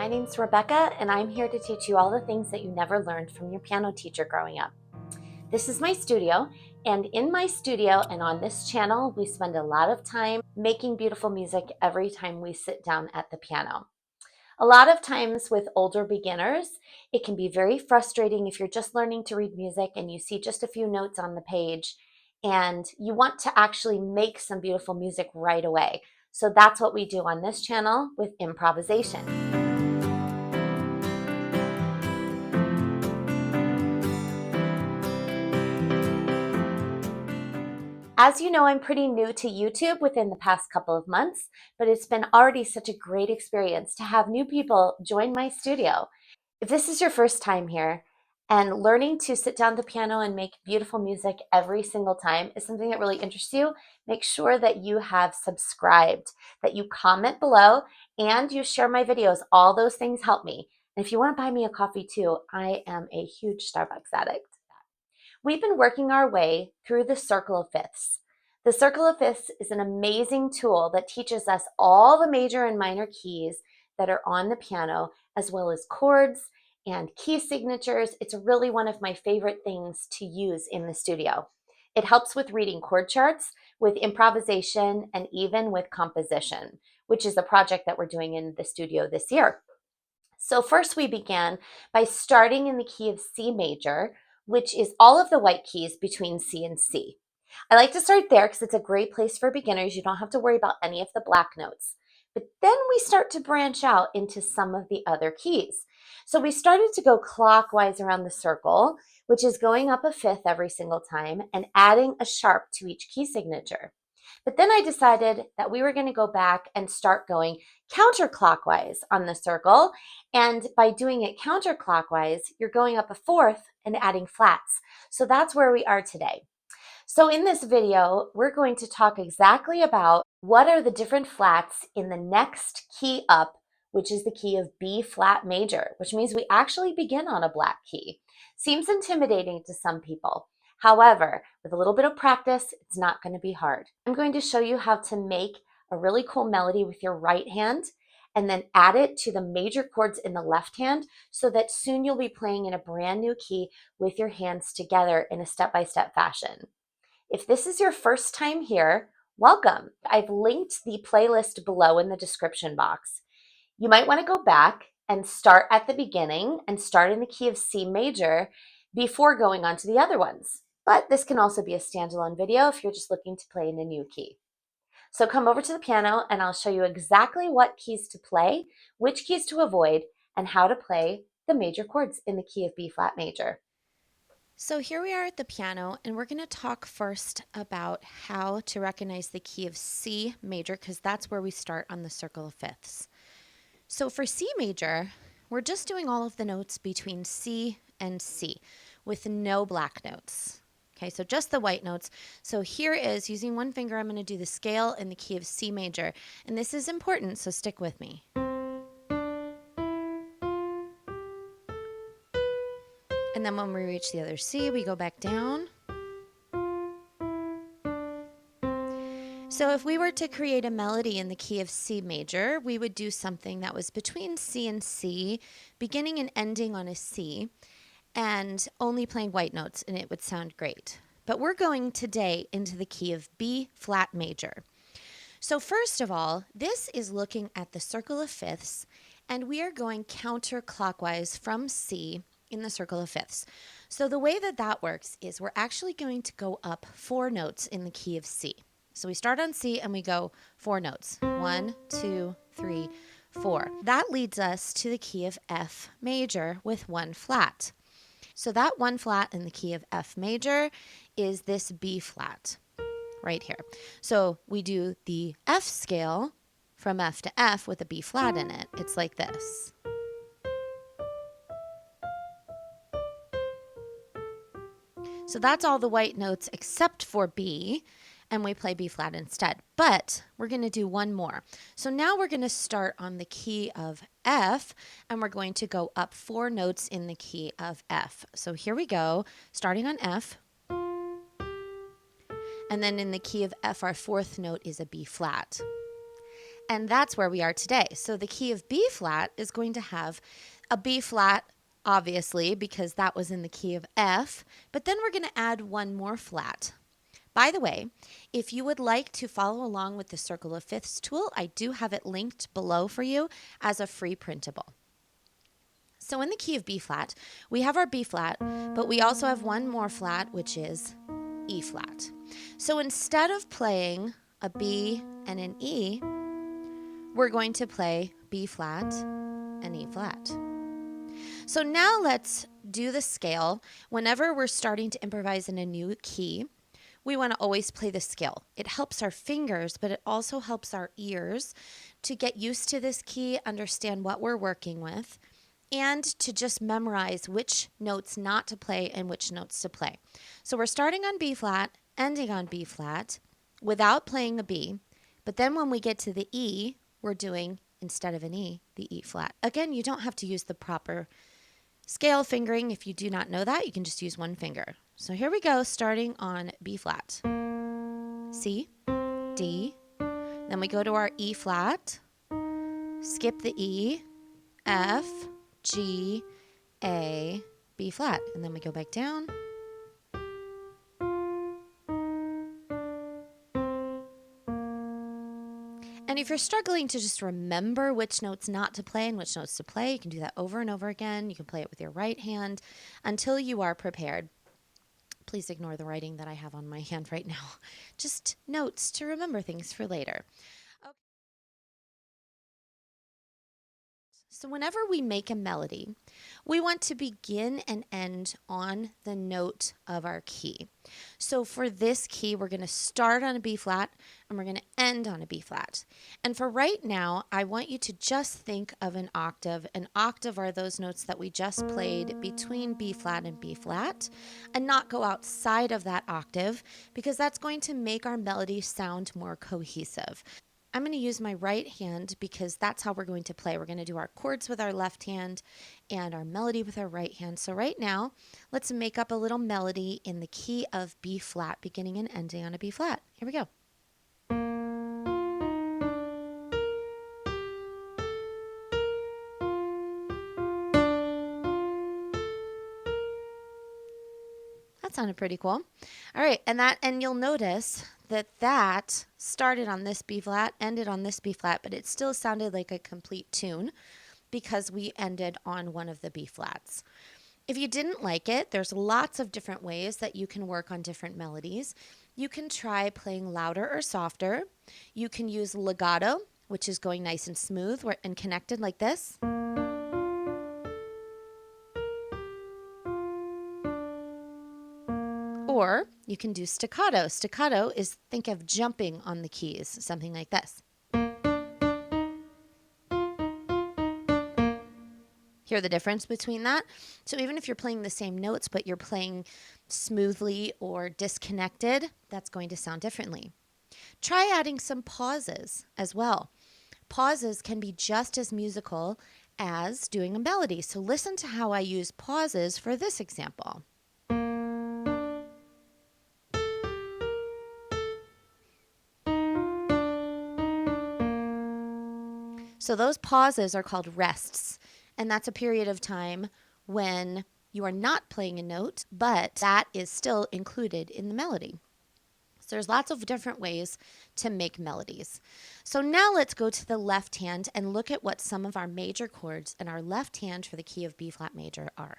My name's Rebecca, and I'm here to teach you all the things that you never learned from your piano teacher growing up. This is my studio, and in my studio and on this channel, we spend a lot of time making beautiful music every time we sit down at the piano. A lot of times with older beginners, it can be very frustrating if you're just learning to read music and you see just a few notes on the page and you want to actually make some beautiful music right away. So that's what we do on this channel with improvisation. As you know, I'm pretty new to YouTube within the past couple of months, but it's been already such a great experience to have new people join my studio. If this is your first time here and learning to sit down at the piano and make beautiful music every single time is something that really interests you, make sure that you have subscribed, that you comment below, and you share my videos. All those things help me. And if you want to buy me a coffee too, I am a huge Starbucks addict. We've been working our way through the circle of fifths. The circle of fifths is an amazing tool that teaches us all the major and minor keys that are on the piano, as well as chords and key signatures. It's really one of my favorite things to use in the studio. It helps with reading chord charts, with improvisation, and even with composition, which is a project that we're doing in the studio this year. So first we began by starting in the key of C major, which is all of the white keys between C and C. I like to start there because it's a great place for beginners. You don't have to worry about any of the black notes. But then we start to branch out into some of the other keys. So we started to go clockwise around the circle, which is going up a fifth every single time and adding a sharp to each key signature. But then I decided that we were going to go back and start going counterclockwise on the circle. And by doing it counterclockwise, you're going up a fourth and adding flats. So that's where we are today. So in this video, we're going to talk exactly about what are the different flats in the next key up, which is the key of B flat major, which means we actually begin on a black key. Seems intimidating to some people. However, with a little bit of practice, it's not going to be hard. I'm going to show you how to make a really cool melody with your right hand and then add it to the major chords in the left hand so that soon you'll be playing in a brand new key with your hands together in a step-by-step fashion. If this is your first time here, welcome. I've linked the playlist below in the description box. You might want to go back and start at the beginning and start in the key of C major before going on to the other ones. But this can also be a standalone video if you're just looking to play in a new key. So come over to the piano and I'll show you exactly what keys to play, which keys to avoid, and how to play the major chords in the key of B flat major. So here we are at the piano, and we're going to talk first about how to recognize the key of C major, because that's where we start on the circle of fifths. So for C major, we're just doing all of the notes between C and C with no black notes. Okay, so just the white notes. So here is, using one finger, I'm going to do the scale in the key of C major. And this is important, so stick with me. And then when we reach the other C, we go back down. So if we were to create a melody in the key of C major, we would do something that was between C and C, beginning and ending on a C, and only playing white notes, and it would sound great. But we're going today into the key of B flat major. So first of all, this is looking at the circle of fifths, and we are going counterclockwise from C in the circle of fifths. So the way that that works is we're actually going to go up 4 notes in the key of C. So we start on C and we go 4 notes. 1, 2, 3, 4. That leads us to the key of F major with 1 flat. So that 1 flat in the key of F major is this B flat right here. So we do the F scale from F to F with a B flat in it. It's like this. So that's all the white notes except for B, and we play B flat instead. But we're going to do one more. So now we're going to start on the key of F, and we're going to go up 4 notes in the key of F. So here we go, starting on F. And then in the key of F, our 4th note is a B flat. And that's where we are today. So the key of B flat is going to have a B flat, obviously, because that was in the key of F, but then we're going to add one more flat. By the way, if you would like to follow along with the Circle of Fifths tool, I do have it linked below for you as a free printable. So in the key of B flat, we have our B flat, but we also have one more flat, which is E flat. So instead of playing a B and an E, we're going to play B flat and E flat. So now let's do the scale. Whenever we're starting to improvise in a new key, we want to always play the scale. It helps our fingers, but it also helps our ears to get used to this key, understand what we're working with, and to just memorize which notes not to play and which notes to play. So we're starting on B flat, ending on B flat, without playing a B, but then when we get to the E, we're doing, instead of an E, the E flat. Again, you don't have to use the proper scale fingering. If you do not know that, you can just use one finger. So here we go, starting on B flat. C, D, then we go to our E flat, skip the E, F, G, A, B flat, and then we go back down. And if you're struggling to just remember which notes not to play and which notes to play, you can do that over and over again. You can play it with your right hand until you are prepared. Please ignore the writing that I have on my hand right now. Just notes to remember things for later. Okay. So whenever we make a melody, we want to begin and end on the note of our key. So for this key, we're going to start on a B flat and we're going to end on a B flat. And for right now, I want you to just think of an octave. An octave are those notes that we just played between B flat and B flat, and not go outside of that octave, because that's going to make our melody sound more cohesive. I'm going to use my right hand because that's how we're going to play. We're going to do our chords with our left hand and our melody with our right hand. So right now, let's make up a little melody in the key of B flat, beginning and ending on a B flat. Here we go. That sounded pretty cool. All right, and you'll notice that started on this B flat, ended on this B flat, but it still sounded like a complete tune because we ended on one of the B flats. If you didn't like it, there's lots of different ways that you can work on different melodies. You can try playing louder or softer. You can use legato, which is going nice and smooth and connected like this. Or you can do staccato. Staccato is, think of jumping on the keys, something like this. Hear the difference between that? So even if you're playing the same notes, but you're playing smoothly or disconnected, that's going to sound differently. Try adding some pauses as well. Pauses can be just as musical as doing a melody. So listen to how I use pauses for this example. So those pauses are called rests, and that's a period of time when you are not playing a note, but that is still included in the melody. So there's lots of different ways to make melodies. So now let's go to the left hand and look at what some of our major chords in our left hand for the key of B flat major are.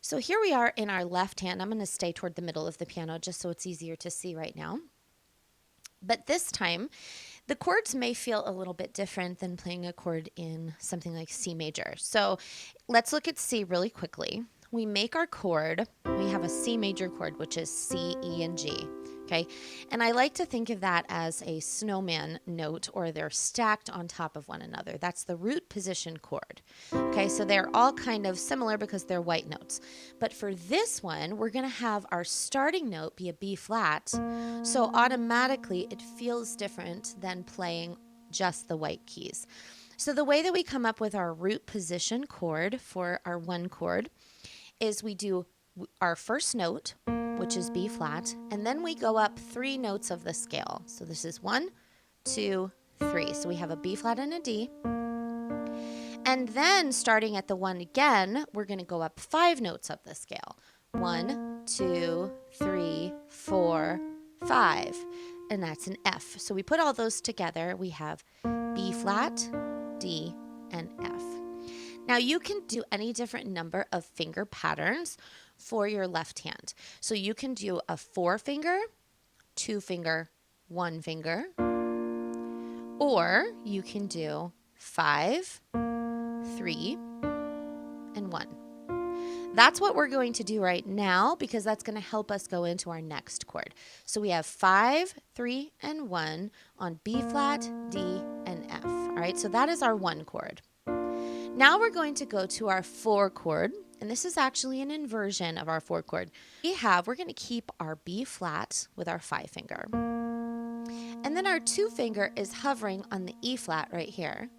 So here we are in our left hand. I'm going to stay toward the middle of the piano just so it's easier to see right now. But this time, the chords may feel a little bit different than playing a chord in something like C major. So let's look at C really quickly. We make our chord. We have a C major chord, which is C, E, and G. Okay, and I like to think of that as a snowman note, or they're stacked on top of one another. That's the root position chord. Okay, so they're all kind of similar because they're white notes. But for this one, we're going to have our starting note be a B flat. So automatically it feels different than playing just the white keys. So the way that we come up with our root position chord for our one chord is we do our first note, which is B flat, and then we go up 3 notes of the scale. So this is 1, 2, 3. So we have a B flat and a D. And then starting at the 1 again, we're going to go up 5 notes of the scale. 1, 2, 3, 4, 5. And that's an F. So we put all those together. We have B flat, D, and F. Now you can do any different number of finger patterns for your left hand. So you can do a 4-finger, 2-finger, 1-finger, or you can do 5, 3, and 1. That's what we're going to do right now because that's going to help us go into our next chord. So we have 5, 3, and 1 on B flat, D, and F. All right, so that is our 1 chord. Now we're going to go to our 4 chord, and this is actually an inversion of our 4 chord. We're going to keep our B flat with our 5-finger. And then our 2-finger is hovering on the E flat right here.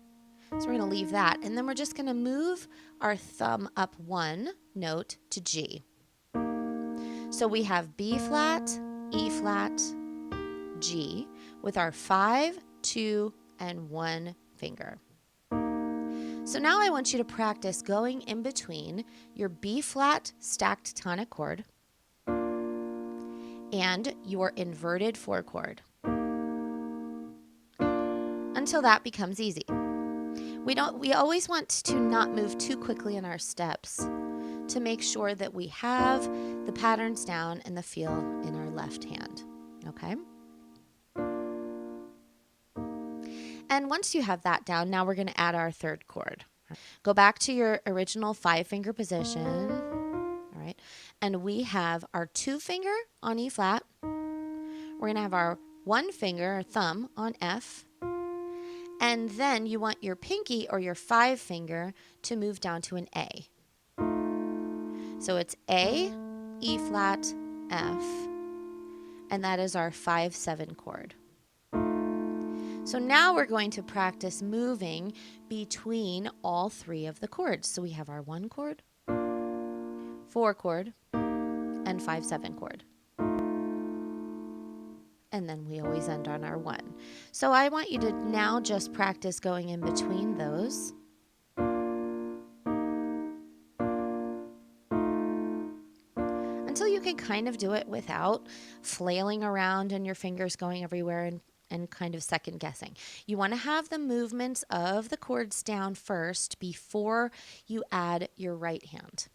So we're going to leave that, and then we're just going to move our thumb up 1 note to G. So we have B flat, E flat, G with our 5, 2, and 1 finger. So now I want you to practice going in between your B flat stacked tonic chord and your inverted 4 chord until that becomes easy. We always want to not move too quickly in our steps to make sure that we have the patterns down and the feel in our left hand, okay? And once you have that down, now we're going to add our 3rd chord. Go back to your original 5-finger position, all right? And we have our 2-finger on E flat. We're going to have our 1-finger, or thumb, on F. And then you want your pinky or your 5-finger to move down to an A. So it's A, E flat, F, and that is our 5-7 chord. So now we're going to practice moving between all 3 of the chords. So we have our 1 chord, 4 chord, and 5-7 chord. And then we always end on our 1. So I want you to now just practice going in between those. Until you can kind of do it without flailing around and your fingers going everywhere and kind of second guessing. You want to have the movements of the chords down first before you add your right hand.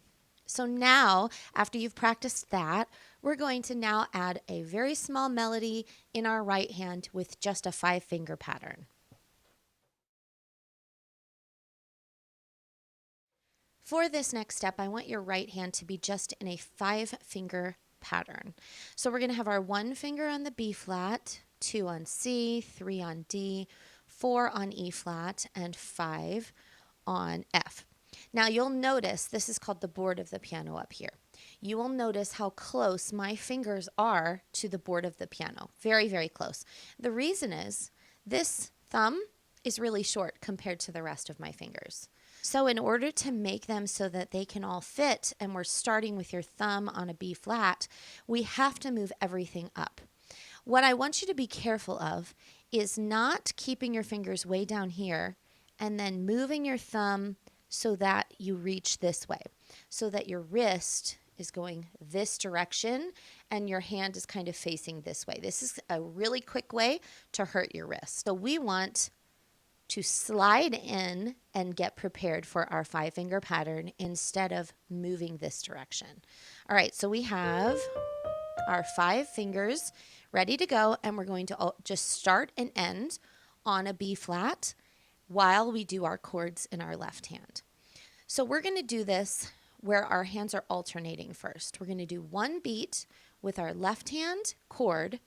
So now, after you've practiced that, we're going to now add a very small melody in our right hand with just a 5-finger pattern. For this next step, I want your right hand to be just in a 5-finger pattern. So we're going to have our 1 finger on the B flat, 2 on C, 3 on D, 4 on E flat, and 5 on F. Now you'll notice this is called the board of the piano up here. You will notice how close my fingers are to the board of the piano. Very, very close. The reason is this thumb is really short compared to the rest of my fingers. So in order to make them so that they can all fit, and we're starting with your thumb on a B flat, we have to move everything up. What I want you to be careful of is not keeping your fingers way down here and then moving your thumb so that you reach this way, so that your wrist is going this direction and your hand is kind of facing this way. This is a really quick way to hurt your wrist. So we want to slide in and get prepared for our 5-finger pattern instead of moving this direction. All right, so we have our 5 fingers ready to go, and we're going to just start and end on a B flat while we do our chords in our left hand. So we're going to do this where our hands are alternating first. We're going to do 1 beat with our left hand chord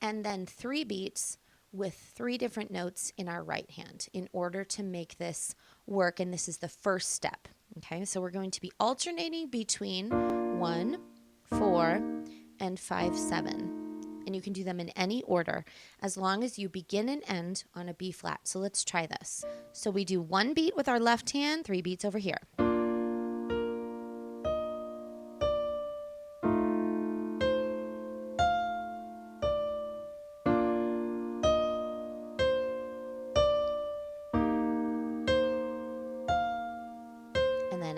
and then 3 beats with 3 different notes in our right hand in order to make this work, and this is the first step. Okay, so we're going to be alternating between 1, 4, and 5, 7. And you can do them in any order as long as you begin and end on a B flat. So let's try this. So we do 1 beat with our left hand, 3 beats over here.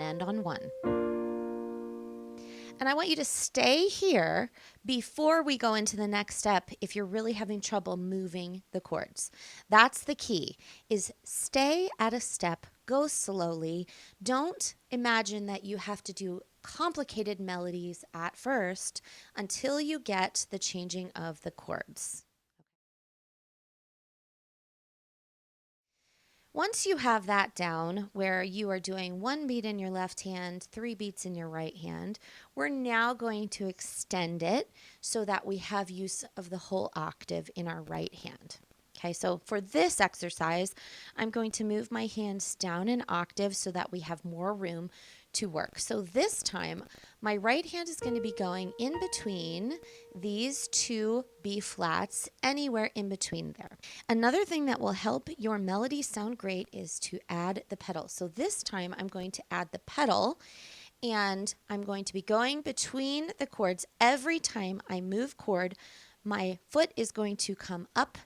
then end on 1. And I want you to stay here before we go into the next step if you're really having trouble moving the chords. That's the key, is stay at a step, go slowly. Don't imagine that you have to do complicated melodies at first until you get the changing of the chords. Once you have that down, where you are doing 1 beat in your left hand, 3 beats in your right hand, we're now going to extend it so that we have use of the whole octave in our right hand. Okay, so for this exercise, I'm going to move my hands down an octave so that we have more room to work. So this time, my right hand is going to be going in between these 2 B flats, anywhere in between there. Another thing that will help your melody sound great is to add the pedal. So this time I'm going to add the pedal, and I'm going to be going between the chords. Every time I move chord, my foot is going to come up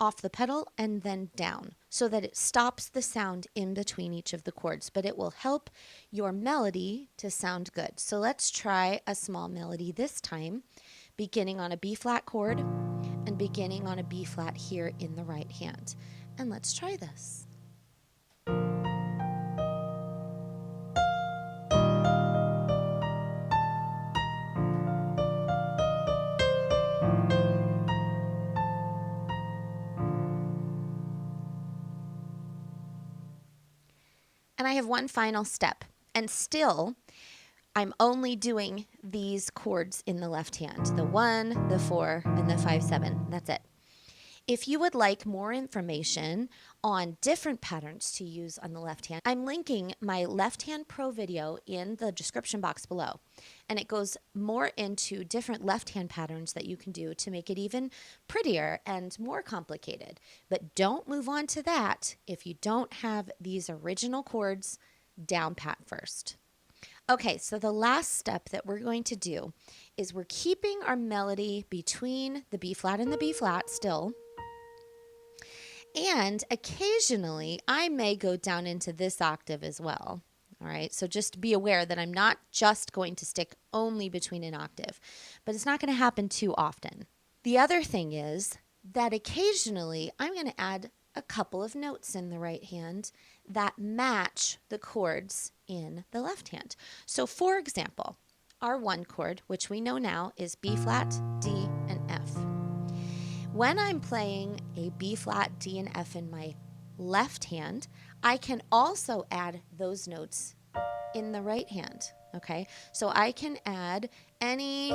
off the pedal and then down so that it stops the sound in between each of the chords, but it will help your melody to sound good. So let's try a small melody this time, beginning on a B flat chord and beginning on a B flat here in the right hand. And let's try this. And I have one final step, and still I'm only doing these chords in the left hand, the 1, the 4, and the 5, 7. That's it. If you would like more information on different patterns to use on the left hand, I'm linking my left hand pro video in the description box below. And it goes more into different left hand patterns that you can do to make it even prettier and more complicated. But don't move on to that if you don't have these original chords down pat first. Okay, so the last step that we're going to do is we're keeping our melody between the B flat and the B flat still. And occasionally I may go down into this octave as well. All right, so just be aware that I'm not just going to stick only between an octave, but it's not going to happen too often. The other thing is that occasionally I'm going to add a couple of notes in the right hand that match the chords in the left hand. So for example, our 1 chord, which we know now is B flat, D, and F. When I'm playing a B flat, D, and F in my left hand, I can also add those notes in the right hand, okay? So I can add any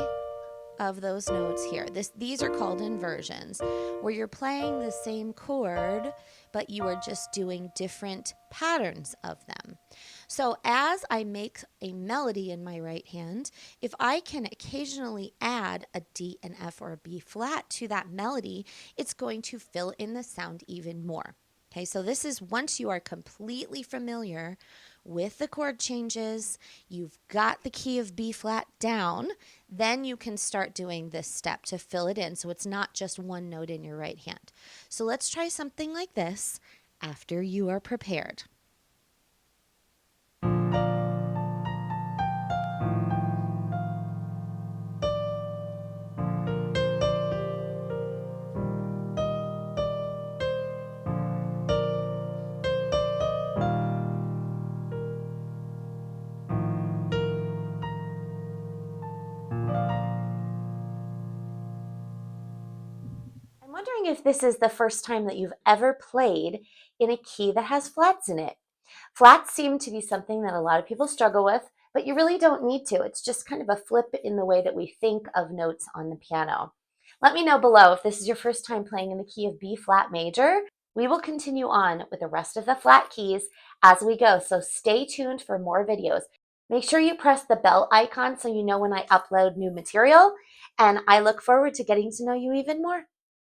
of those notes here. These are called inversions, where you're playing the same chord, but you are just doing different patterns of them. So as I make a melody in my right hand, if I can occasionally add a D, an F, or a B flat to that melody, it's going to fill in the sound even more. Okay, so this is once you are completely familiar with the chord changes, you've got the key of B flat down, then you can start doing this step to fill it in so it's not just one note in your right hand. So let's try something like this after you are prepared. I'm wondering if this is the first time that you've ever played in a key that has flats in it. Flats seem to be something that a lot of people struggle with, but you really don't need to. It's just kind of a flip in the way that we think of notes on the piano. Let me know below if this is your first time playing in the key of B flat major. We will continue on with the rest of the flat keys as we go, so stay tuned for more videos. Make sure you press the bell icon so you know when I upload new material, and I look forward to getting to know you even more.